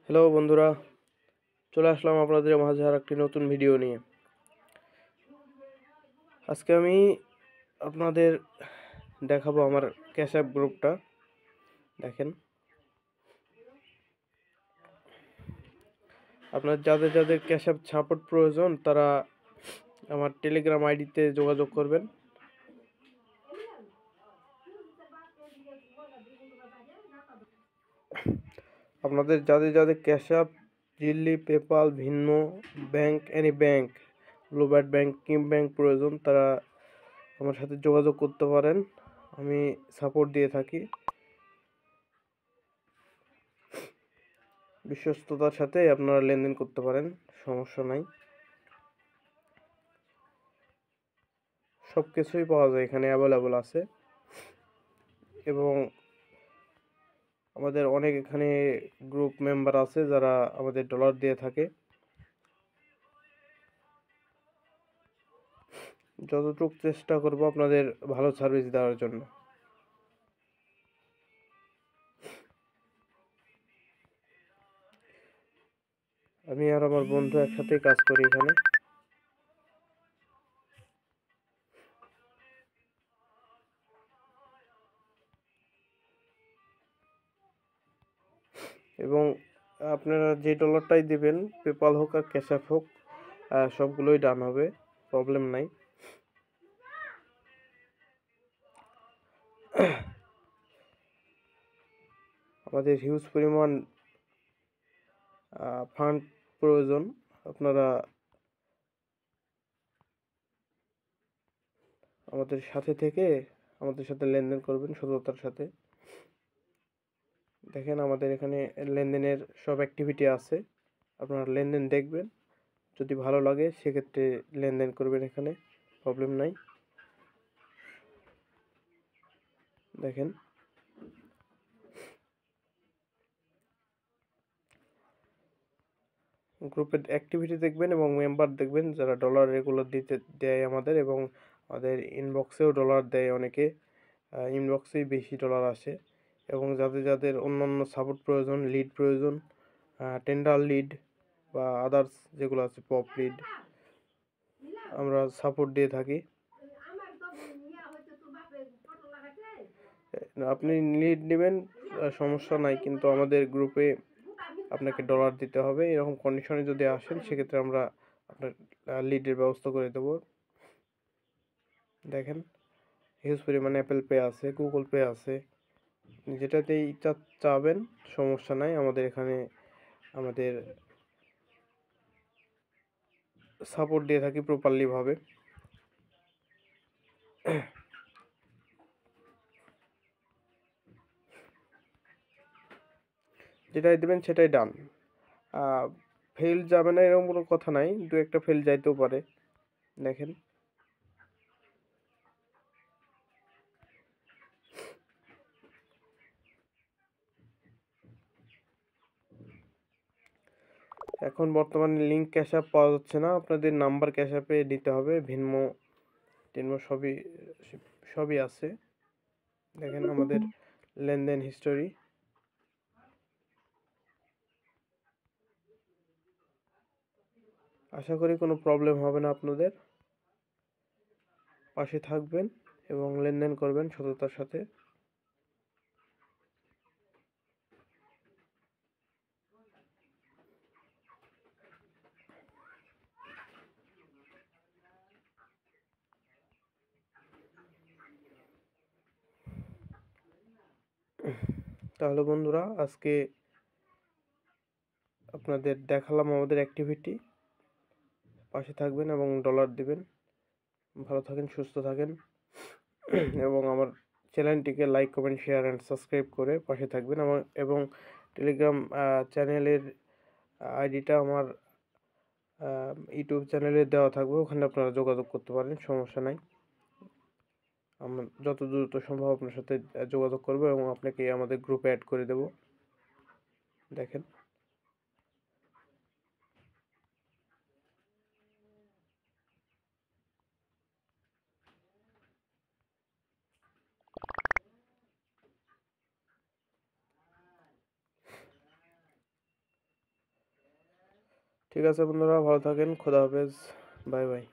Hello বন্ধুরা, চলে আসলাম আপনাদের মাঝে আর একটি নতুন ভিডিও নিয়ে। আজকে আমি আপনাদের দেখাবো আমার ক্যাশ অ্যাপ গ্রুপটা। দেখেন, আপনার যাদের যাদের ক্যাশ অ্যাপ সাপোর্ট প্রয়োজন তারা আমার টেলিগ্রাম আইডিতে যোগাযোগ করবেন। আপনাদের যাদের যাদের ক্যাশ অ্যাপ, জিল্লি, পেপাল, ভিন্ন bank, any bank, Bluebird bank, Kim bank প্রয়োজন তারা আমার সাথে যোগাযোগ করতে পারেন। আমি সাপোর্ট দিয়ে থাকি বিশ্বস্ততার সাথে। আপনারা লেনদেন করতে পারেন, সমস্যা নাই। সব কিছুই পাওয়া যায় এখানে, অ্যাভেলেবল আছে। এবং আমাদের অনেক এখানে গ্রুপ মেম্বার আছে যারা আমাদের ডলার দিয়ে থাকে। যতটুকু চেষ্টা করব আপনাদের ভালো সার্ভিস দেওয়ার জন্য। আমি আর আমার বন্ধু একসাথে কাজ করি এখানে। এবং আপনারা যে ডলারটাই দিবেন, পেপাল হোক আর ক্যাশ অ্যাপ হোক, সবগুলোই ডান হবে, প্রবলেম নাই। আমাদের হিউজ পরিমাণ ফান্ড প্রয়োজন। আপনারা আমাদের সাথে থেকে আমাদের সাথে লেনদেন করবেন সততার সাথে। দেখেন, আমাদের এখানে লেনদেনের সব অ্যাক্টিভিটি আছে, আপনারা লেনদেন দেখবেন। যদি ভালো লাগে সেক্ষেত্রে লেনদেন করবেন, এখানে প্রবলেম নাই। দেখেন, গ্রুপের অ্যাক্টিভিটি দেখবেন এবং মেম্বার দেখবেন যারা ডলার রেগুলার দিতে দেয় আমাদের, এবং আমাদের ইনবক্সেও ডলার দেয় অনেকে। ইনবক্সেই বেশি ডলার আসে। এবং যাদের যাদের অন্যান্য সাপোর্ট প্রয়োজন, লিড প্রয়োজন, টেন্ডার লিড বা আদার্স যেগুলো আছে, পপ লিড, আমরা সাপোর্ট দিয়ে থাকি। আপনি লিড নেবেন, সমস্যা নাই, কিন্তু আমাদের গ্রুপে আপনাকে ডলার দিতে হবে। এরকম কন্ডিশনে যদি আসেন সেক্ষেত্রে আমরা আপনার লিডের ব্যবস্থা করে দেব। দেখেন, হিউজ পরিমাণে অ্যাপেল পে আছে, গুগল পে আছে, যেটাতেই ইচ্ছা চাবেন, সমস্যা নাই। আমাদের এখানে আমাদের সাপোর্ট দিয়ে থাকি প্রপারলি ভাবে। যেটাই দেবেন সেটাই ডান। ফেল যাবে না এরকম কোনো কথা নাই, দু একটা ফেল যাইতেও পারে। দেখেন, এখন বর্তমানে লিঙ্ক ক্যাশ অ্যাপ পাওয়া যাচ্ছে না, আপনাদের নাম্বার ক্যাশ অ্যাপে দিতে হবে। ভিনমো টিনমো সবই সবই আছে। দেখেন আমাদের লেনদেন হিস্টোরি। আশা করি কোনো প্রবলেম হবে না আপনাদের। পাশে থাকবেন এবং লেনদেন করবেন সততার সাথে। তাহলে বন্ধুরা, আজকে আপনাদের দেখালাম আমাদের অ্যাক্টিভিটি। পাশে থাকবেন এবং ডলার দিবেন। ভালো থাকেন, সুস্থ থাকেন। এবং আমার চ্যানেলটিকে like, comment, share and subscribe করে পাশে থাকবেন। আমার এবং টেলিগ্রাম চ্যানেলের আইডিটা আমার ইউটিউব চ্যানেলে দেওয়া থাকবে, ওখানে আপনারা যোগাযোগ করতে পারেন, সমস্যা নাই। আমরা যত দ্রুত সম্ভব আপনার সাথে যোগাযোগ করব এবং আপনাকে আমাদের গ্রুপে অ্যাড করে দেব। দেখেন, ঠিক আছে বন্ধুরা, ভালো থাকেন, খোদা হাফেজ, বাই বাই।